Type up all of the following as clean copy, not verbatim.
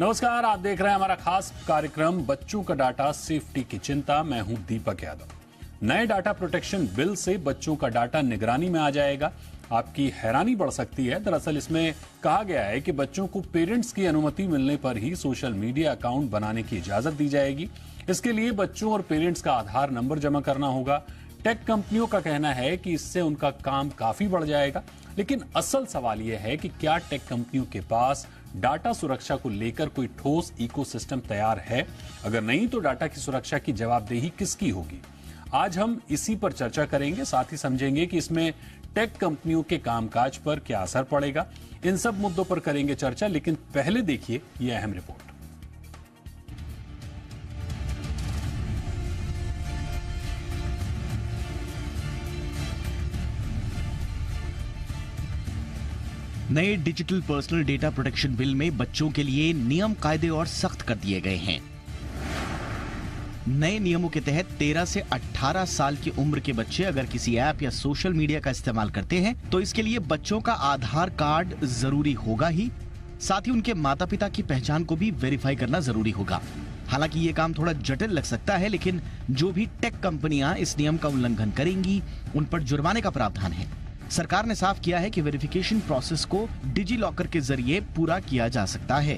नमस्कार, आप देख रहे हैं हमारा खास कार्यक्रम बच्चों का डाटा सेफ्टी की चिंता। मैं हूं दीपक यादव। नए डाटा प्रोटेक्शन बिल से बच्चों का डाटा निगरानी में आ जाएगा। आपकी हैरानी बढ़ सकती है। दरअसल इसमें कहा गया है कि बच्चों को पेरेंट्स की अनुमति मिलने पर ही सोशल मीडिया अकाउंट बनाने की इजाजत दी जाएगी। इसके लिए बच्चों और पेरेंट्स का आधार नंबर जमा करना होगा। टेक कंपनियों का कहना है कि इससे उनका काम काफी बढ़ जाएगा, लेकिन असल सवाल यह है कि क्या टेक कंपनियों के पास डाटा सुरक्षा को लेकर कोई ठोस इकोसिस्टम तैयार है? अगर नहीं तो डाटा की सुरक्षा की जवाबदेही किसकी होगी? आज हम इसी पर चर्चा करेंगे, साथ ही समझेंगे कि इसमें टेक कंपनियों के कामकाज पर क्या असर पड़ेगा। इन सब मुद्दों पर करेंगे चर्चा, लेकिन पहले देखिए यह अहम रिपोर्ट। नए digital personal data protection bill में बच्चों के लिए नियम, कायदे और सख्त कर दिए गए हैं। नए नियमों के तहत 13 से 18 साल की उम्र के बच्चे अगर किसी ऐप या सोशल मीडिया का इस्तेमाल करते हैं तो इसके लिए बच्चों का आधार कार्ड जरूरी होगा ही, साथ ही उनके माता पिता की पहचान को भी वेरीफाई करना जरूरी होगा। हालांकि ये काम थोड़ा जटिल लग सकता है, लेकिन जो भी टेक कंपनियां इस नियम का उल्लंघन करेंगी उन पर जुर्माने का प्रावधान है। सरकार ने साफ किया है कि वेरिफिकेशन प्रोसेस को डिजी लॉकर के जरिए पूरा किया जा सकता है।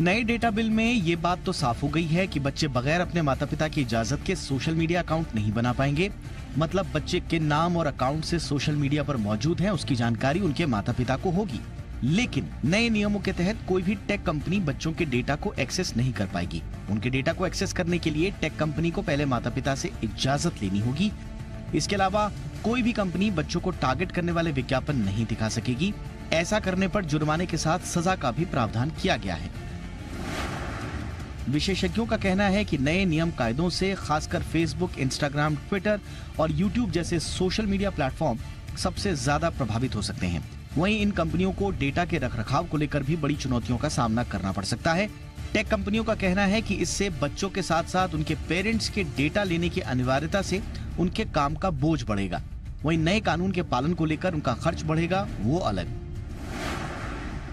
नए डेटा बिल में ये बात तो साफ हो गई है कि बच्चे बगैर अपने माता पिता की इजाजत के सोशल मीडिया अकाउंट नहीं बना पाएंगे। मतलब बच्चे किन नाम और अकाउंट से सोशल मीडिया पर मौजूद हैं उसकी जानकारी उनके माता पिता को होगी। लेकिन नए नियमों के तहत कोई भी टेक कंपनी बच्चों के डेटा को एक्सेस नहीं कर पाएगी। उनके डेटा को एक्सेस करने के लिए टेक कंपनी को पहले माता पिता से इजाजत लेनी होगी। इसके अलावा कोई भी कंपनी बच्चों को टारगेट करने वाले विज्ञापन नहीं दिखा सकेगी। ऐसा करने पर जुर्माने के साथ सजा का भी प्रावधान किया गया है। विशेषज्ञों का कहना है कि नए नियम कायदों से खासकर फेसबुक, इंस्टाग्राम, ट्विटर और यूट्यूब जैसे सोशल मीडिया प्लेटफॉर्म सबसे ज्यादा प्रभावित हो सकते हैं। वहीं इन कंपनियों को डेटा के रखरखाव को लेकर भी बड़ी चुनौतियों का सामना करना पड़ सकता है। टेक कंपनियों का कहना है कि इससे बच्चों के साथ साथ उनके पेरेंट्स के डेटा लेने की अनिवार्यता से उनके काम का बोझ बढ़ेगा। वहीं नए कानून के पालन को लेकर उनका खर्च बढ़ेगा, वो अलग।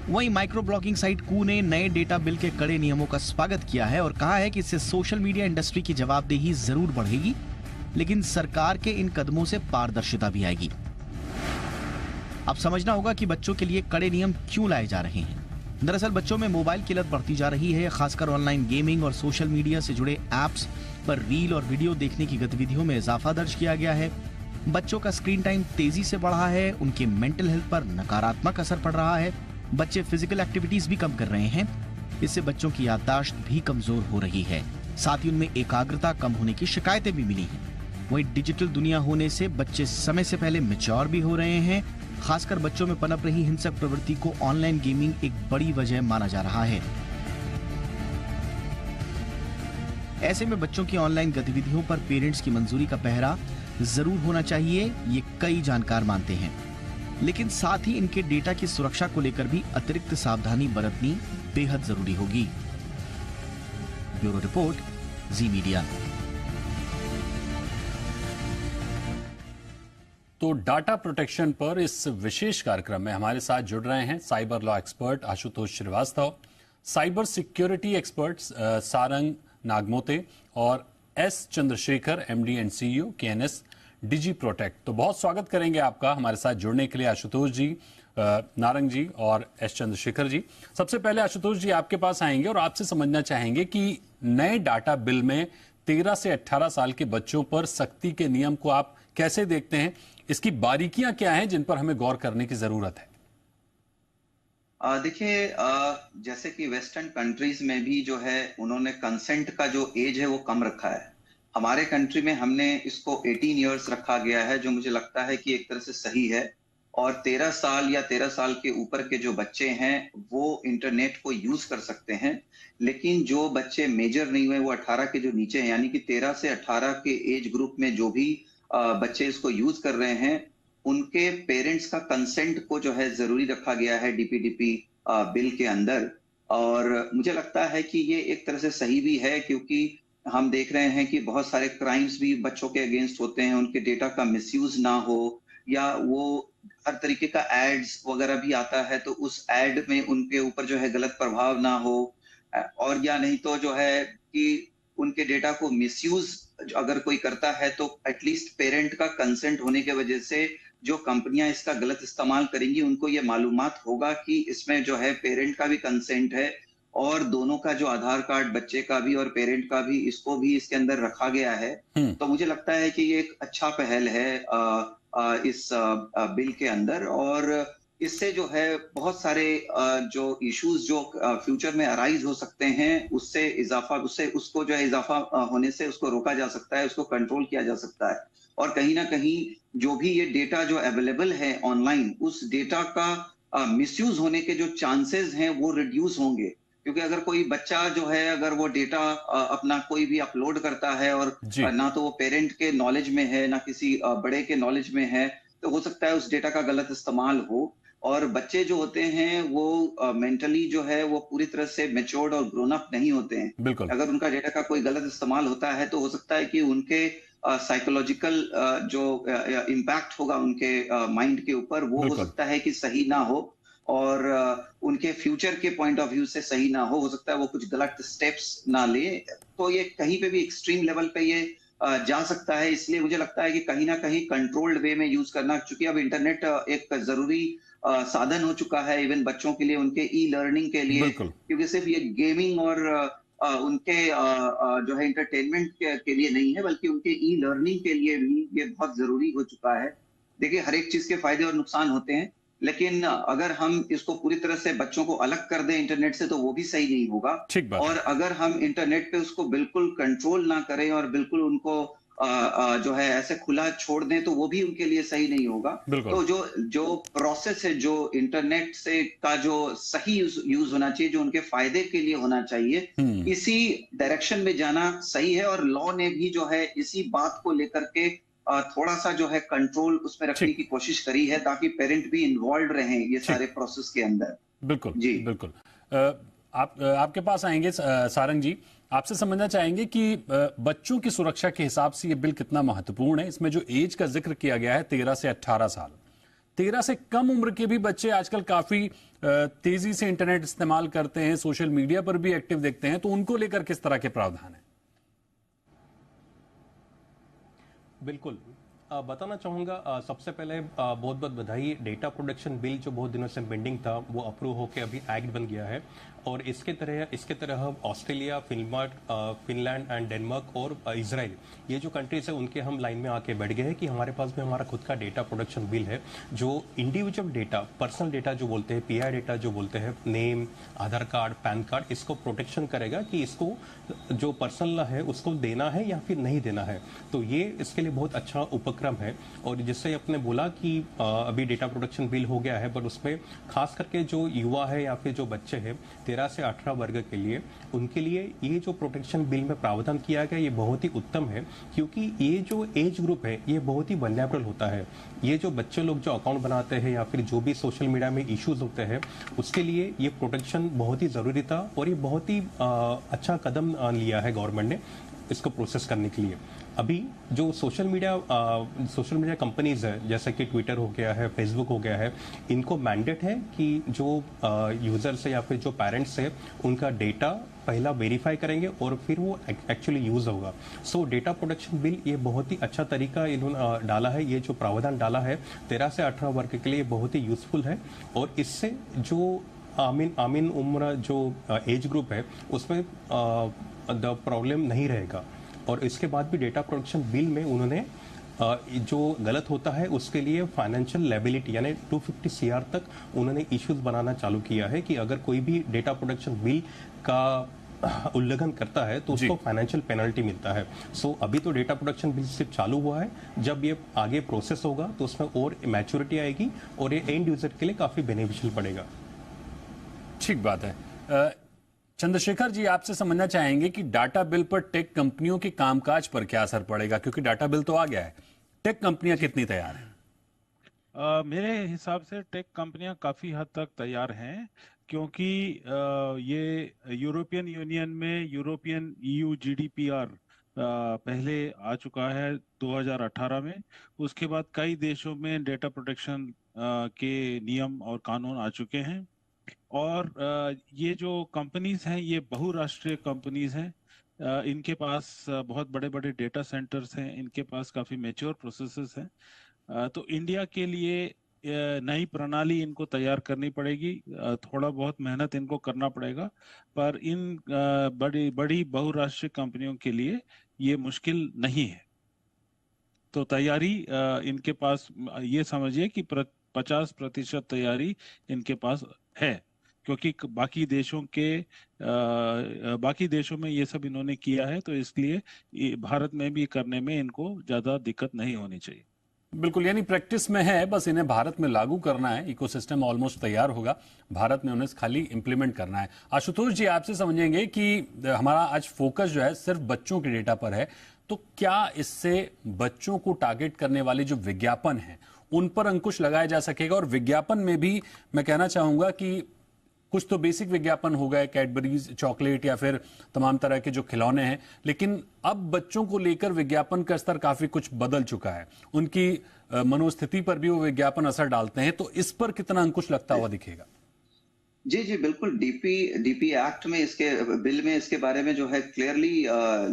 वहीं माइक्रो ब्लॉगिंग साइट कू ने नए डेटा बिल के कड़े नियमों का स्वागत किया है और कहा है कि इससे सोशल मीडिया इंडस्ट्री की जवाबदेही जरूर बढ़ेगी, लेकिन सरकार के इन कदमों से पारदर्शिता भी आएगी। अब समझना होगा कि बच्चों के लिए कड़े नियम क्यों लाए जा रहे हैं। दरअसल बच्चों में मोबाइल की लत बढ़ती जा रही है। खासकर ऑनलाइन गेमिंग और सोशल मीडिया से जुड़े ऐप्स पर रील और वीडियो देखने की गतिविधियों में इजाफा दर्ज किया गया है। बच्चों का स्क्रीन टाइम तेजी से बढ़ा है। उनके मेंटल हेल्थ पर नकारात्मक असर पड़ रहा है। बच्चे फिजिकल एक्टिविटीज भी कम कर रहे हैं। इससे बच्चों की याददाश्त भी कमजोर हो रही है। साथ ही उनमें एकाग्रता कम होने की शिकायतें भी मिली हैं। वहीं डिजिटल दुनिया होने से बच्चे समय से पहले मैच्योर भी हो रहे हैं। खासकर बच्चों में पनप रही हिंसक प्रवृत्ति को ऑनलाइन गेमिंग एक बड़ी वजह माना जा रहा है। ऐसे में बच्चों की ऑनलाइन गतिविधियों पर पेरेंट्स की मंजूरी का पहरा जरूर होना चाहिए, ये कई जानकार मानते हैं। लेकिन साथ ही इनके डेटा की सुरक्षा को लेकर भी अतिरिक्त सावधानी बरतनी बेहद जरूरी होगी। ब्यूरो रिपोर्ट, जी मीडिया। तो डाटा प्रोटेक्शन पर इस विशेष कार्यक्रम में हमारे साथ जुड़ रहे हैं cyber law expert Ashutosh Srivastava, cyber security expert Sarang Nagmote और S Chandrashekhar, MD and CEO, KNS Digi Protect. तो बहुत स्वागत करेंगे आपका हमारे साथ जुड़ने के लिए आशुतोष जी, नारंग जी और एस चंद्रशेखर जी। सबसे पहले आशुतोष जी आपके पास आएंगे और आपसे समझना चाहेंगे कि नए डाटा बिल में 13 से 18 साल के बच्चों पर सख्ती के नियम को आप कैसे देखते हैं? इसकी बारीकियां क्या हैं जिन पर हमें गौर करने की जरूरत है? देखिए, जैसे कि वेस्टर्न कंट्रीज में भी जो है उन्होंने कंसेंट का जो एज है वो कम रखा है। हमारे कंट्री में हमने इसको 18 इयर्स रखा गया है, जो मुझे लगता है कि एक तरह से सही है। और 13 साल या 13 साल के ऊपर के जो बच्चे हैं वो इंटरनेट को यूज कर सकते हैं, लेकिन जो बच्चे मेजर नहीं हुए वो 18 के जो नीचे हैं, यानी कि 13 से 18 के एज ग्रुप में जो भी बच्चे इसको यूज कर रहे हैं, उनके पेरेंट्स का कंसेंट को जो है जरूरी रखा गया है डीपीडीपी बिल के अंदर। और मुझे लगता है कि ये एक तरह से सही भी है, क्योंकि हम देख रहे हैं कि बहुत सारे क्राइम्स भी बच्चों के अगेंस्ट होते हैं। उनके डेटा का मिसयूज ना हो, या वो हर तरीके का एड्स वगैरह भी आता है, तो उस एड में उनके ऊपर जो है गलत प्रभाव ना हो। और या नहीं तो जो है कि उनके डेटा को मिसयूज अगर कोई करता है तो एटलीस्ट पेरेंट का कंसेंट होने की वजह से जो कंपनियां इसका गलत इस्तेमाल करेंगी उनको ये मालूमात होगा कि इसमें जो है पेरेंट का भी कंसेंट है, और दोनों का जो आधार कार्ड, बच्चे का भी और पेरेंट का भी, इसको भी इसके अंदर रखा गया है। तो मुझे लगता है कि ये एक अच्छा पहल है इस बिल के अंदर, और इससे जो है बहुत सारे जो इश्यूज जो फ्यूचर में अराइज हो सकते हैं, उससे इजाफा, उससे उसको जो है इजाफा होने से उसको रोका जा सकता है, उसको कंट्रोल किया जा सकता है। और कहीं ना कहीं जो भी ये डेटा जो अवेलेबल है ऑनलाइन, उस डेटा का मिसयूज होने के जो चांसेस हैं वो रिड्यूस होंगे। क्योंकि अगर कोई बच्चा जो है अगर वो डेटा अपना कोई भी अपलोड करता है और जी। ना तो वो पेरेंट के नॉलेज में है ना किसी बड़े के नॉलेज में है, तो हो सकता है उस डेटा का गलत इस्तेमाल हो। और बच्चे जो होते हैं वो मेंटली जो है वो पूरी तरह से मैच्योर्ड और ग्रोन अप नहीं होते हैं। बिल्कुल। अगर उनका डेटा का कोई गलत इस्तेमाल होता है तो हो सकता है कि उनके साइकोलॉजिकल जो इम्पैक्ट होगा उनके माइंड के ऊपर, वो हो बिल्कुल। सकता है कि सही ना हो, और उनके फ्यूचर के पॉइंट ऑफ व्यू से सही ना हो सकता है वो कुछ गलत स्टेप्स ना ले। तो ये कहीं पे भी एक्सट्रीम लेवल पे ये जा सकता है। इसलिए मुझे लगता है कि कहीं ना कहीं कंट्रोल्ड वे में यूज करना, क्योंकि अब इंटरनेट एक जरूरी साधन हो चुका है इवन बच्चों के लिए, उनके ई लर्निंग के लिए। बिल्कुल। क्योंकि सिर्फ ये गेमिंग और उनके जो है एंटरटेनमेंट के लिए नहीं है, बल्कि उनके ई लर्निंग के लिए भी ये बहुत जरूरी हो चुका है। देखिए, हर एक चीज के फायदे और नुकसान होते हैं, लेकिन अगर हम इसको पूरी तरह से बच्चों को अलग कर दें इंटरनेट से तो वो भी सही नहीं होगा। ठीक बात और है। अगर हम इंटरनेट पे उसको बिल्कुल कंट्रोल ना करें और बिल्कुल उनको जो है ऐसे खुला छोड़ दें तो वो भी उनके लिए सही नहीं होगा। बिल्कुल। तो जो जो प्रोसेस है, जो इंटरनेट से का जो सही यूज होना चाहिए, जो उनके फायदे के लिए होना चाहिए, इसी डायरेक्शन में जाना सही है। और लॉ ने भी जो है इसी बात को लेकर के थोड़ा सा जो है कंट्रोल उसमें रखने ठीक। की कोशिश करी है, ताकि पेरेंट भी इन्वॉल्व रहें ये ठीक। सारे प्रोसेस के अंदर। बिल्कुल। जी। बिल्कुल। आपके पास आएंगे सारंग जी, आपसे समझना चाहेंगे कि बच्चों की सुरक्षा के हिसाब से ये बिल कितना महत्वपूर्ण है। इसमें जो एज का जिक्र किया गया है 13 से 18 साल, 13 से कम उम्र के भी बच्चे आजकल काफी तेजी से इंटरनेट इस्तेमाल करते हैं, सोशल मीडिया पर भी एक्टिव देखते हैं, तो उनको लेकर किस तरह के प्रावधान है? बिल्कुल। बताना चाहूँगा, सबसे पहले बहुत बहुत बधाई। डेटा प्रोटेक्शन बिल जो बहुत दिनों से पेंडिंग था वो अप्रूव होकर अभी एक्ट बन गया है, और इसके तरह ऑस्ट्रेलिया, फिनलैंड एंड डेनमार्क और इजराइल, ये जो कंट्रीज है उनके हम लाइन में आके बैठ गए हैं कि हमारे पास भी हमारा खुद का डेटा प्रोटेक्शन बिल है, जो इंडिविजुअल डेटा, पर्सनल डेटा जो बोलते हैं, पीआई डेटा जो बोलते हैं, नेम, आधार कार्ड, पैन कार्ड, इसको प्रोटेक्शन करेगा कि इसको जो पर्सनल है उसको देना है या फिर नहीं देना है। तो ये इसके लिए बहुत अच्छा उपक्रम है। और जिससे आपने बोला कि अभी डेटा प्रोटेक्शन बिल हो गया है, पर उसमें खास करके जो युवा है या फिर जो बच्चे हैं 13 से 18 वर्ग के लिए, उनके लिए ये जो प्रोटेक्शन बिल में प्रावधान किया गया ये बहुत ही उत्तम है, क्योंकि ये जो एज ग्रुप है ये बहुत ही वल्नरेबल होता है। ये जो बच्चे लोग जो अकाउंट बनाते हैं या फिर जो भी सोशल मीडिया में इश्यूज होते हैं, उसके लिए ये प्रोटेक्शन बहुत ही जरूरी था, और ये बहुत ही अच्छा कदम लिया है गवर्नमेंट ने इसको प्रोसेस करने के लिए। अभी जो सोशल मीडिया कंपनीज है, जैसे कि ट्विटर हो गया है, फेसबुक हो गया है, इनको मैंडेट है कि जो यूजर्स है या फिर जो पेरेंट्स है उनका डेटा पहला वेरीफाई करेंगे और फिर वो एक्चुअली यूज होगा। सो डेटा प्रोटेक्शन बिल ये बहुत ही अच्छा तरीका इन्होंने डाला है, ये जो प्रावधान डाला है 13 से 18 वर्ग के लिए बहुत ही यूजफुल है। और इससे जो आमीन उम्र जो एज ग्रुप है उसमें द प्रॉब्लम नहीं रहेगा। और इसके बाद भी डेटा प्रोटेक्शन बिल में उन्होंने जो गलत होता है उसके लिए फाइनेंशियल लायबिलिटी यानी 250 सीआर तक उन्होंने इश्यूज बनाना चालू किया है कि अगर कोई भी डेटा प्रोटेक्शन बिल का उल्लंघन करता है तो उसको फाइनेंशियल पेनल्टी मिलता है। सो अभी तो डेटा प्रोटेक्शन बिल सिर्फ चालू हुआ है, जब ये आगे प्रोसेस होगा तो उसमें और मैच्योरिटी आएगी और ये एंड यूजर के लिए काफी बेनिफिशियल पड़ेगा। ठीक बात है। चंद्रशेखर जी, आपसे समझना चाहेंगे कि डाटा बिल पर टेक कंपनियों के कामकाज पर क्या असर पड़ेगा, क्योंकि डाटा बिल तो आ गया है, टेक कंपनियां कितनी तैयार हैं? मेरे हिसाब से टेक कंपनियां काफी हद तक तैयार हैं, क्योंकि ये यूरोपियन यूनियन में यूरोपियन ईयू जीडीपीआर पहले आ चुका है 2018 में। उसके बाद कई देशों में डेटा प्रोटेक्शन के नियम और कानून आ चुके हैं। और ये जो कंपनीज हैं ये बहुराष्ट्रीय कंपनीज हैं। इनके पास बहुत बड़े बड़े डेटा सेंटर्स हैं, इनके पास काफ़ी मैच्योर प्रोसेसेस हैं। तो इंडिया के लिए नई प्रणाली इनको तैयार करनी पड़ेगी, थोड़ा बहुत मेहनत इनको करना पड़ेगा। पर इन बड़ी बड़ी बहुराष्ट्रीय कंपनियों के लिए ये मुश्किल नहीं है। तो तैयारी इनके पास, ये समझिए कि 50% तैयारी इनके पास है, क्योंकि बाकी देशों में ये सब इन्होंने किया है, तो इसलिए भारत में भी करने में इनको ज्यादा दिक्कत नहीं होनी चाहिए। बिल्कुल, यानी प्रैक्टिस में है, बस इन्हें भारत में लागू करना है। इकोसिस्टम ऑलमोस्ट तैयार होगा, भारत में उन्हें खाली इंप्लीमेंट करना है। आशुतोष जी, आपसे समझेंगे कि हमारा आज फोकस जो है सिर्फ बच्चों के डेटा पर है, तो क्या इससे बच्चों को टारगेट करने वाले जो विज्ञापन हैं उन पर अंकुश लगाया जा सकेगा? और विज्ञापन में भी मैं कहना चाहूंगा कि कुछ तो बेसिक विज्ञापन हो गए, कैडबरीज चॉकलेट या फिर तमाम तरह के जो खिलौने हैं, लेकिन अब बच्चों को लेकर विज्ञापन का स्तर काफी कुछ बदल चुका है। उनकी मनोस्थिति पर भी वो विज्ञापन असर डालते हैं, तो इस पर कितना अंकुश लगता हुआ दिखेगा? जी जी बिल्कुल। डीपी एक्ट में, इसके बिल में इसके बारे में जो है क्लियरली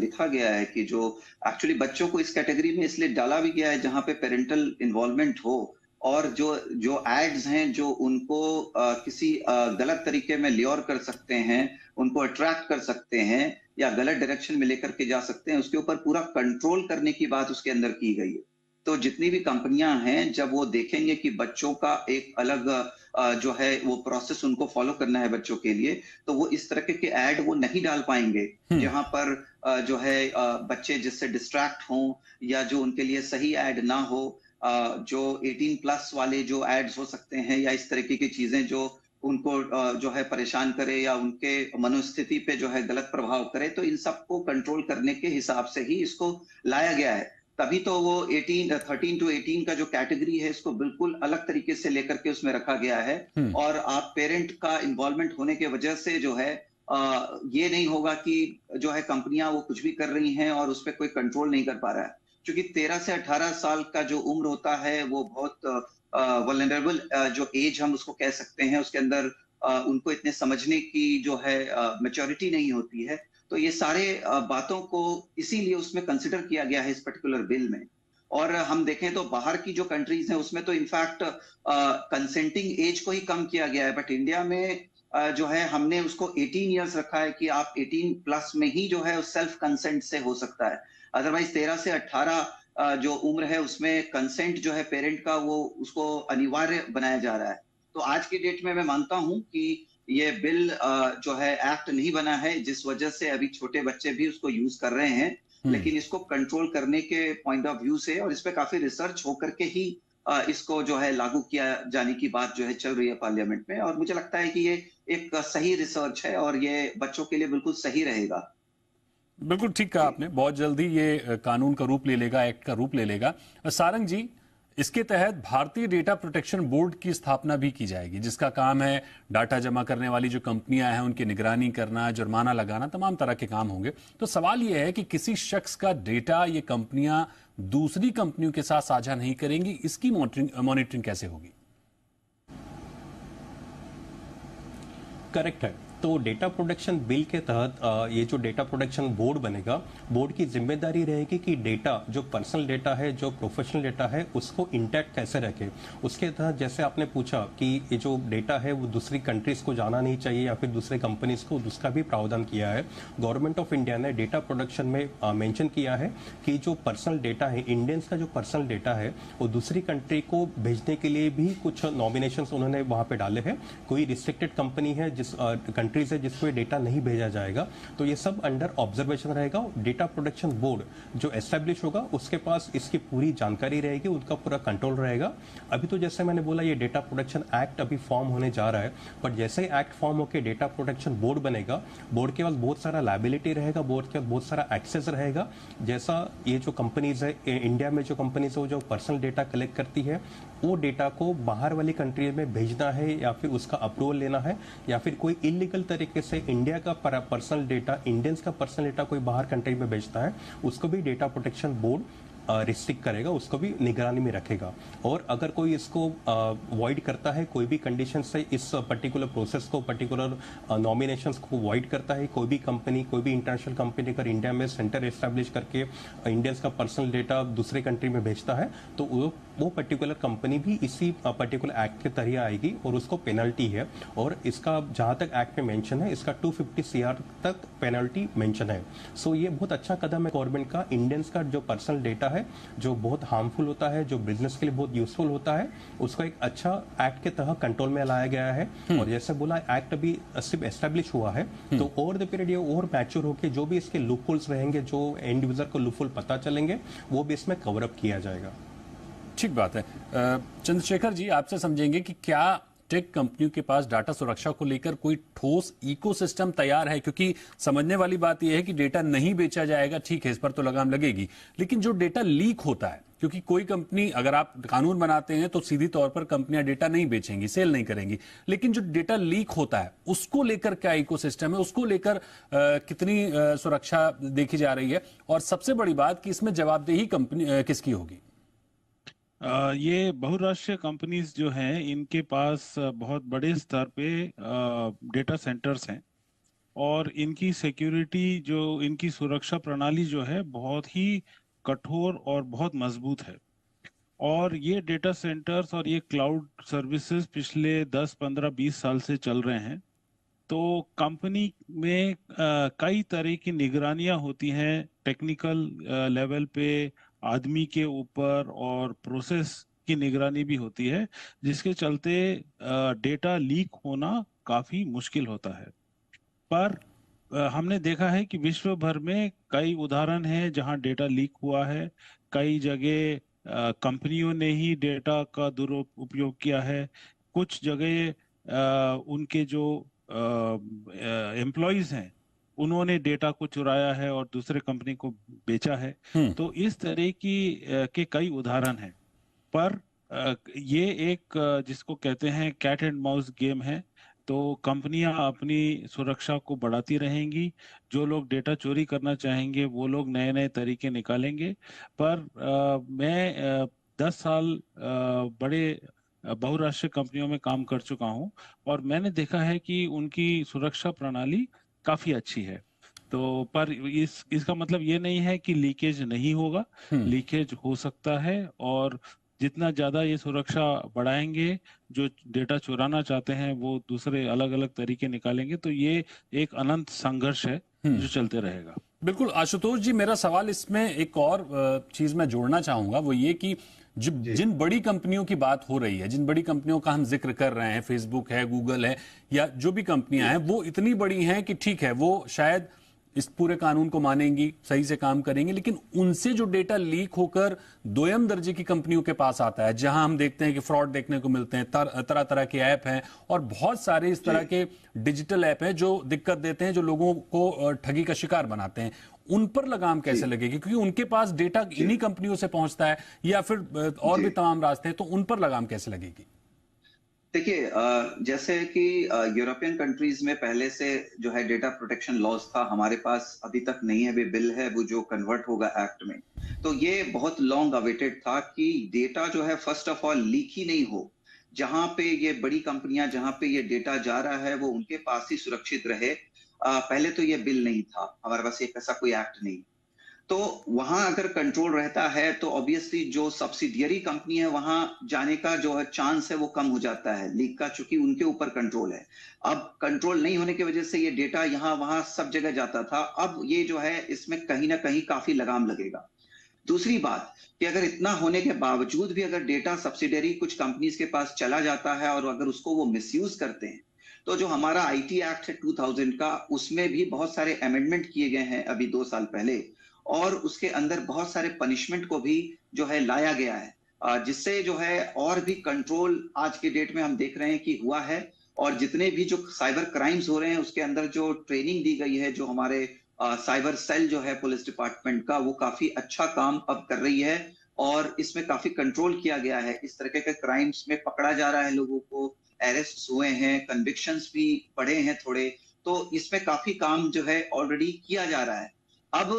लिखा गया है कि जो एक्चुअली बच्चों को इस कैटेगरी में इसलिए डाला भी गया है जहां पे पेरेंटल इन्वॉल्वमेंट हो, और जो एड्स हैं जो उनको किसी गलत तरीके में ल्योर कर सकते हैं, उनको अट्रैक्ट कर सकते हैं या गलत डायरेक्शन में लेकर के जा सकते हैं, उसके ऊपर पूरा कंट्रोल करने की बात उसके अंदर की गई है। तो जितनी भी कंपनियां हैं, जब वो देखेंगे कि बच्चों का एक अलग जो है वो प्रोसेस उनको फॉलो करना है बच्चों के लिए, तो वो इस तरह के ऐड वो नहीं डाल पाएंगे जहां पर जो है बच्चे जिससे डिस्ट्रैक्ट हों या जो उनके लिए सही ऐड ना हो। जो 18+ वाले जो एड्स हो सकते हैं या इस तरीके की चीजें जो उनको जो है परेशान करे या उनके मनोस्थिति पे जो है गलत प्रभाव करे, तो इन सबको कंट्रोल करने के हिसाब से ही इसको लाया गया है। तभी तो वो 13 to 18 का जो कैटेगरी है इसको बिल्कुल अलग तरीके से लेकर के उसमें रखा गया है। और आप पेरेंट का इन्वॉल्वमेंट होने के वजह से जो है ये नहीं होगा कि जो है कंपनियां वो कुछ भी कर रही हैं और उस पर कोई कंट्रोल नहीं कर पा रहा है। क्योंकि 13 से 18 साल का जो उम्र होता है वो बहुत वल्नरेबल जो एज हम उसको कह सकते हैं, उसके अंदर उनको इतने समझने की जो है मैच्योरिटी नहीं होती है। तो ये सारे बातों को इसीलिए उसमें कंसिडर किया गया है इस पर्टिकुलर बिल में। और हम देखें तो बाहर की जो कंट्रीज हैं उसमें तो इनफैक्ट कंसेंटिंग एज को ही कम किया गया है, बट इंडिया में जो है हमने उसको 18 इयर्स रखा है कि आप 18+ में ही जो है सेल्फ कंसेंट से हो सकता है। अदरवाइज 13 से 18 जो उम्र है उसमें कंसेंट जो है पेरेंट का वो उसको अनिवार्य बनाया जा रहा है। तो आज की डेट में मैं मानता हूं कि ये बिल जो है एक्ट नहीं बना है, जिस वजह से अभी छोटे बच्चे भी उसको यूज कर रहे हैं, लेकिन इसको कंट्रोल करने के पॉइंट ऑफ व्यू से और इस पे काफी रिसर्च होकर के ही इसको जो है लागू किया जाने की बात जो है चल रही है पार्लियामेंट में। और मुझे लगता है कि ये एक सही रिसर्च है और ये बच्चों के लिए बिल्कुल सही रहेगा। बिल्कुल ठीक कहा आपने, बहुत जल्दी ये कानून का रूप ले लेगा, एक्ट का रूप ले लेगा। सारंग जी, इसके तहत भारतीय डेटा प्रोटेक्शन बोर्ड की स्थापना भी की जाएगी, जिसका काम है डाटा जमा करने वाली जो कंपनियां हैं उनकी निगरानी करना, जुर्माना लगाना, तमाम तरह के काम होंगे। तो सवाल यह है कि किसी शख्स का डेटा ये कंपनियां दूसरी कंपनियों के साथ साझा नहीं करेंगी, इसकी मॉनिटरिंग कैसे होगी? करेक्ट है। तो डेटा प्रोटेक्शन बिल के तहत ये जो डेटा प्रोटेक्शन बोर्ड बनेगा, बोर्ड की जिम्मेदारी रहेगी कि डेटा जो पर्सनल डेटा है, जो प्रोफेशनल डेटा है, उसको इंटैक्ट कैसे रखे। उसके तहत जैसे आपने पूछा कि ये जो डेटा है वो दूसरी कंट्रीज को जाना नहीं चाहिए या फिर दूसरे कंपनीज को, उसका भी प्रावधान किया है। गवर्नमेंट ऑफ इंडिया ने डेटा प्रोटेक्शन में मेंशन किया है कि जो पर्सनल डेटा है, इंडियंस का जो पर्सनल डेटा है, वो दूसरी कंट्री को भेजने के लिए भी कुछ नॉमिनेशंस उन्होंने वहां पे डाले हैं। कोई रिस्ट्रिक्टेड कंपनी है, जिस कंट्रीज है जिसको ये डेटा नहीं भेजा जाएगा, तो ये सब अंडर ऑब्जर्वेशन रहेगा। डेटा प्रोटेक्शन बोर्ड जो एस्टेब्लिश होगा उसके पास इसकी पूरी जानकारी रहेगी, उनका पूरा कंट्रोल रहेगा। अभी तो जैसे मैंने बोला ये डेटा प्रोटेक्शन एक्ट अभी फॉर्म होने जा रहा है, बट जैसे ही एक्ट फॉर्म होकर डेटा प्रोटेक्शन बोर्ड बनेगा, बोर्ड के पास बहुत सारा लायबिलिटी रहेगा, बोर्ड के पास बहुत सारा एक्सेस रहेगा। जैसा ये जो कंपनीज है इंडिया में, जो कंपनीज है जो पर्सनल डेटा कलेक्ट करती है, वो डेटा को बाहर वाली कंट्री में भेजना है या फिर उसका अप्रूवल लेना है या फिर कोई इलीगल इलीगल तरीके से इंडिया का पर्सनल डेटा, इंडियंस का पर्सनल डेटा कोई बाहर कंट्री में भेजता है, उसको भी डेटा प्रोटेक्शन बोर्ड रिस्ट्रिक्ट करेगा, उसको भी निगरानी में रखेगा। और अगर कोई इसको वॉइड करता है, कोई भी कंडीशन से इस पर्टिकुलर प्रोसेस को, पर्टिकुलर नॉमिनेशंस को वॉइड करता है, कोई भी कंपनी, कोई भी इंटरनेशनल कंपनी अगर इंडिया में सेंटर एस्टेब्लिश करके इंडियंस का पर्सनल डेटा दूसरे कंट्री में भेजता है, तो वो पर्टिकुलर कंपनी भी इसी पर्टिकुलर एक्ट के तहत आएगी और उसको पेनल्टी है। और इसका जहां तक एक्ट में मेंशन है, इसका 250 CR तक पेनल्टी मेंशन है। सो ये बहुत अच्छा कदम है गवर्नमेंट का। इंडियंस का जो पर्सनल डेटा है, जो बहुत हार्मफुल होता है, जो बिजनेस के लिए बहुत यूजफुल होता है, उसको एक अच्छा एक्ट के तहत कंट्रोल में लाया गया है। और जैसे बोला, एक्ट अभी सिर्फ एस्टेब्लिश हुआ है, तो ओवर द पीरियड ये और मैच्योर होकर जो भी इसके लूपहोल्स रहेंगे, जो एंड यूजर को लूपहोल पता चलेंगे, वो भी इसमें कवर अप किया जाएगा। ठीक बात है। चंद्रशेखर जी, आपसे समझेंगे कि क्या टेक कंपनियों के पास डाटा सुरक्षा को लेकर कोई ठोस इकोसिस्टम तैयार है? क्योंकि समझने वाली बात यह है कि डेटा नहीं बेचा जाएगा, ठीक है, इस पर तो लगाम लगेगी, लेकिन जो डेटा लीक होता है, क्योंकि कोई कंपनी, अगर आप कानून बनाते हैं तो सीधी तौर पर कंपनियां डेटा नहीं बेचेंगी, सेल नहीं करेंगी, लेकिन जो डेटा लीक होता है उसको लेकर क्या इकोसिस्टम है, उसको लेकर कितनी सुरक्षा देखी जा रही है? और सबसे बड़ी बात कि इसमें जवाबदेही कंपनी किसकी होगी? ये बहुराष्ट्रीय कंपनीज जो हैं, इनके पास बहुत बड़े स्तर पे डेटा सेंटर्स हैं और इनकी सिक्योरिटी, जो इनकी सुरक्षा प्रणाली जो है, बहुत ही कठोर और बहुत मजबूत है। और ये डेटा सेंटर्स और ये क्लाउड सर्विसेज पिछले 10, 15, 20 साल से चल रहे हैं। तो कंपनी में कई तरह की निगरानियां होती हैं, टेक्निकल लेवल पे, आदमी के ऊपर, और प्रोसेस की निगरानी भी होती है, जिसके चलते डेटा लीक होना काफी मुश्किल होता है। पर हमने देखा है कि विश्व भर में कई उदाहरण हैं जहां डेटा लीक हुआ है। कई जगह कंपनियों ने ही डेटा का दुरुपयोग किया है। कुछ जगह उनके जो एम्प्लॉयज हैं, उन्होंने डेटा को चुराया है और दूसरे कंपनी को बेचा है। तो इस तरह की के कई उदाहरण हैं। पर ये एक जिसको कहते हैं कैट एंड माउस गेम है। तो कंपनियां अपनी सुरक्षा को बढ़ाती रहेंगी। जो लोग डेटा चोरी करना चाहेंगे, वो लोग नए नए तरीके निकालेंगे। पर मैं 10 साल बड़े बहुराष्ट्रीय कंपनियों में काम कर चुका हूं और मैंने देखा है कि उनकी सुरक्षा प्रणाली काफी अच्छी है। तो पर इसका मतलब ये नहीं है कि लीकेज नहीं होगा। लीकेज हो सकता है, और जितना ज्यादा ये सुरक्षा बढ़ाएंगे, जो डेटा चुराना चाहते हैं वो दूसरे अलग अलग तरीके निकालेंगे। तो ये एक अनंत संघर्ष है जो चलते रहेगा। बिल्कुल आशुतोष जी, मेरा सवाल इसमें एक और चीज मैं जोड़ना चाहूंगा, वो ये कि जिन बड़ी कंपनियों की बात हो रही है, जिन बड़ी कंपनियों का हम जिक्र कर रहे हैं, फेसबुक है, गूगल है, या जो भी कंपनियां हैं, वो इतनी बड़ी हैं कि ठीक है, वो शायद इस पूरे कानून को मानेंगी, सही से काम करेंगी, लेकिन उनसे जो डेटा लीक होकर दोयम दर्जे की कंपनियों के पास आता है, जहां हम देखते हैं कि फ्रॉड देखने को मिलते हैं, तरह तरह के ऐप हैं और बहुत सारे इस तरह के डिजिटल ऐप हैं जो दिक्कत देते हैं, जो लोगों को ठगी का शिकार बनाते हैं, उन पर लगाम कैसे लगेगी? क्योंकि उनके पास डेटा इन्हीं कंपनियों से पहुंचता है, या फिर और भी तमाम रास्ते हैं, तो उन पर लगाम कैसे लगेगी? देखिए, जैसे कि यूरोपियन कंट्रीज में पहले से जो है डेटा प्रोटेक्शन लॉज था, हमारे पास अभी तक नहीं है। वे बिल है वो जो कन्वर्ट होगा एक्ट में। तो ये बहुत लॉन्ग अवेटेड था कि डेटा जो है फर्स्ट ऑफ ऑल लीक ही नहीं हो। जहां पे ये बड़ी कंपनियां, जहां पे ये डेटा जा रहा है, वो उनके पास ही सुरक्षित रहे। पहले तो ये बिल नहीं था, हमारे पास एक ऐसा कोई एक्ट नहीं। तो वहां अगर कंट्रोल रहता है तो ऑब्वियसली जो सब्सिडियरी कंपनी है, वहां जाने का जो है चांस है वो कम हो जाता है लीक का, चूंकि उनके ऊपर कंट्रोल है। अब कंट्रोल नहीं होने की वजह से ये डेटा यहाँ वहां सब जगह जाता था। अब ये जो है, इसमें कहीं ना कहीं काफी लगाम लगेगा। दूसरी बात कि अगर इतना होने के बावजूद भी अगर डेटा सब्सिडियरी कुछ कंपनीज के पास चला जाता है और अगर उसको वो मिसयूज करते हैं, तो जो हमारा आईटी एक्ट है 2000 का, उसमें भी बहुत सारे अमेंडमेंट किए गए हैं अभी 2 साल पहले, और उसके अंदर बहुत सारे पनिशमेंट को भी जो है लाया गया है, जिससे जो है और भी कंट्रोल आज के डेट में हम देख रहे हैं कि हुआ है। और जितने भी जो साइबर क्राइम्स हो रहे हैं, उसके अंदर जो ट्रेनिंग दी गई है, जो हमारे साइबर सेल जो है पुलिस डिपार्टमेंट का, वो काफी अच्छा काम अब कर रही है और इसमें काफी कंट्रोल किया गया है। इस तरह के क्राइम्स में पकड़ा जा रहा है लोगों को, अरेस्ट हुए हैं, कन्विक्शंस भी बढ़े हैं थोड़े। तो इसमें काफी काम जो है ऑलरेडी किया जा रहा है। अब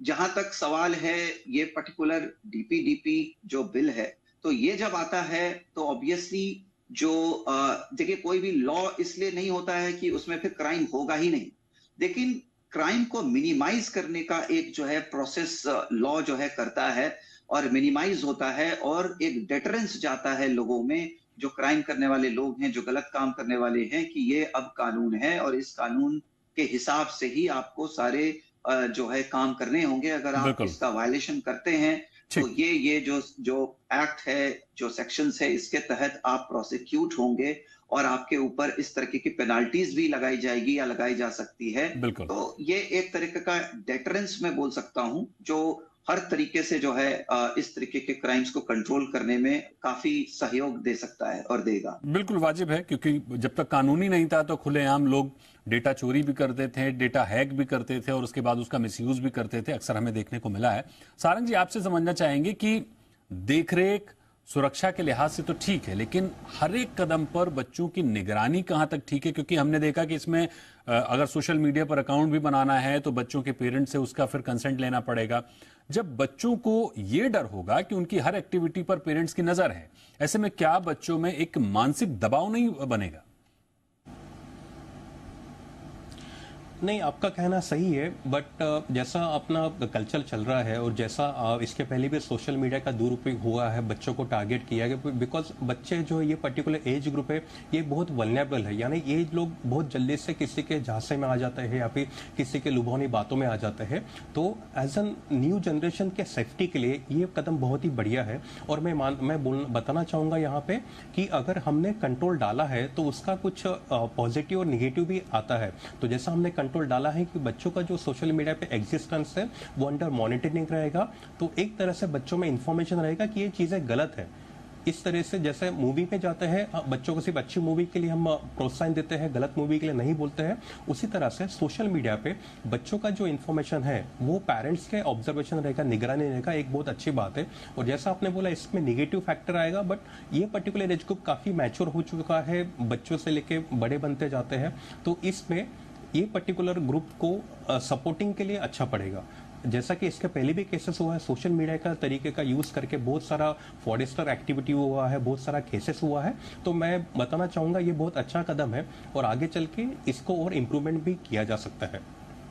जहां तक सवाल है ये पर्टिकुलर डीपीडीपी जो बिल है, तो ये जब आता है तो ऑब्वियसली जो देखिए कोई भी लॉ इसलिए नहीं होता है कि उसमें फिर क्राइम होगा ही नहीं, लेकिन क्राइम को मिनिमाइज करने का एक जो है प्रोसेस लॉ जो है करता है और मिनिमाइज होता है और एक डेटरेंस जाता है लोगों में, जो क्राइम करने वाले लोग हैं, जो गलत काम करने वाले हैं, कि ये अब कानून है और इस कानून के हिसाब से ही आपको सारे जो है काम करने होंगे। अगर आप इसका वायलेशन करते हैं तो ये जो एक्ट है, जो सेक्शंस है, इसके तहत आप प्रोसिक्यूट होंगे और आपके ऊपर इस तरीके की पेनाल्टीज भी लगाई जाएगी या लगाई जा सकती है। तो ये एक तरीके का डेटरेंस मैं बोल सकता हूं, जो हर तरीके से जो है इस तरीके के क्राइम्स को कंट्रोल करने में काफी सहयोग दे सकता है और देगा। बिल्कुल वाजिब है, क्योंकि जब तक कानूनी नहीं था तो खुलेआम लोग डेटा चोरी भी करते थे, डेटा हैक भी करते थे और उसके बाद उसका मिसयूज भी करते थे। अक्सर हमें देखने को मिला है। सारंग जी, आपसे समझना चाहेंगे कि देखरेख सुरक्षा के लिहाज से तो ठीक है, लेकिन हर एक कदम पर बच्चों की निगरानी कहां तक ठीक है? क्योंकि हमने देखा कि इसमें अगर सोशल मीडिया पर अकाउंट भी बनाना है तो बच्चों के पेरेंट्स से उसका फिर कंसेंट लेना पड़ेगा। जब बच्चों को ये डर होगा कि उनकी हर एक्टिविटी पर पेरेंट्स की नजर है, ऐसे में क्या बच्चों में एक मानसिक दबाव नहीं बनेगा? नहीं, आपका कहना सही है, बट जैसा अपना कल्चर चल रहा है और जैसा इसके पहले भी सोशल मीडिया का दुरुपयोग हुआ है, बच्चों को टारगेट किया गया, बिकॉज बच्चे जो ये पर्टिकुलर एज ग्रुप है ये बहुत वल्नरेबल है, यानी ये लोग बहुत जल्दी से किसी के झांसे में आ जाते हैं या फिर किसी के लुभावनी बातों में आ जाते हैं। तो एज एन न्यू जनरेशन के सेफ्टी के लिए ये कदम बहुत ही बढ़िया है। और मैं बताना चाहूँगा यहाँ पे कि अगर हमने कंट्रोल डाला है तो उसका कुछ पॉजिटिव और निगेटिव भी आता है। तो जैसा हमने कंट्रोल डाला है कि बच्चों का जो सोशल मीडिया पे एग्जिस्टेंस है वो अंडर मॉनिटरिंग रहेगा, तो एक तरह से बच्चों में इंफॉर्मेशन रहेगा कि ये चीजें गलत है। इस तरह से जैसे मूवी पे जाते हैं, बच्चों को सिर्फ अच्छी मूवी के लिए हम प्रोत्साहन देते हैं, गलत मूवी के लिए नहीं बोलते हैं, उसी तरह से सोशल मीडिया पे बच्चों का जो इन्फॉर्मेशन है वो पेरेंट्स के ऑब्जर्वेशन रहेगा, निगरानी रहेगा, एक बहुत अच्छी बात है। और जैसा आपने बोला इसमें निगेटिव फैक्टर आएगा, बट ये पर्टिकुलर एज ग्रुप काफी मैच्योर हो चुका है, बच्चों से लेके बड़े बनते जाते हैं, तो इसमें ये पर्टिकुलर ग्रुप को सपोर्टिंग के लिए अच्छा पड़ेगा। जैसा कि इसके पहले भी केसेस हुआ है, सोशल मीडिया का तरीके का यूज करके बहुत सारा फॉरेस्टर एक्टिविटी हुआ है, बहुत सारा केसेस हुआ है। तो मैं बताना चाहूंगा ये बहुत अच्छा कदम है और आगे चल के इसको और इम्प्रूवमेंट भी किया जा सकता है।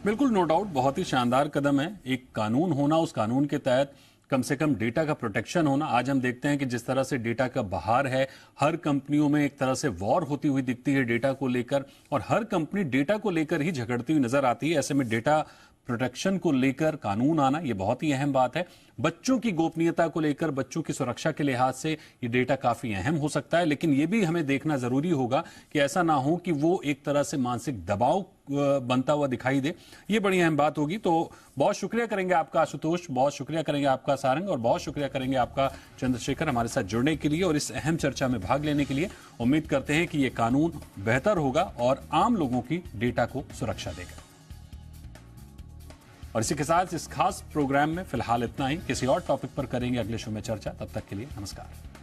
बिल्कुल, नो डाउट, बहुत ही शानदार कदम है। एक कानून होना, उस कानून के तहत कम से कम डेटा का प्रोटेक्शन होना। आज हम देखते हैं कि जिस तरह से डेटा का बहार है, हर कंपनियों में एक तरह से वॉर होती हुई दिखती है डेटा को लेकर, और हर कंपनी डेटा को लेकर ही झगड़ती हुई नजर आती है। ऐसे में डेटा प्रोटेक्शन को लेकर कानून आना ये बहुत ही अहम बात है। बच्चों की गोपनीयता को लेकर, बच्चों की सुरक्षा के लिहाज से ये डेटा काफी अहम हो सकता है, लेकिन ये भी हमें देखना जरूरी होगा कि ऐसा ना हो कि वो एक तरह से मानसिक दबाव बनता हुआ दिखाई दे। ये बड़ी अहम बात होगी। तो बहुत शुक्रिया करेंगे आपका आशुतोष, बहुत शुक्रिया करेंगे आपका सारंग, और बहुत शुक्रिया करेंगे आपका चंद्रशेखर हमारे साथ जुड़ने के लिए और इस अहम चर्चा में भाग लेने के लिए। उम्मीद करते हैं कि ये कानून बेहतर होगा और आम लोगों की डेटा को सुरक्षा देगा। और इसी के साथ इस खास प्रोग्राम में फिलहाल इतना ही। किसी और टॉपिक पर करेंगे अगले शो में चर्चा। तब तक के लिए नमस्कार।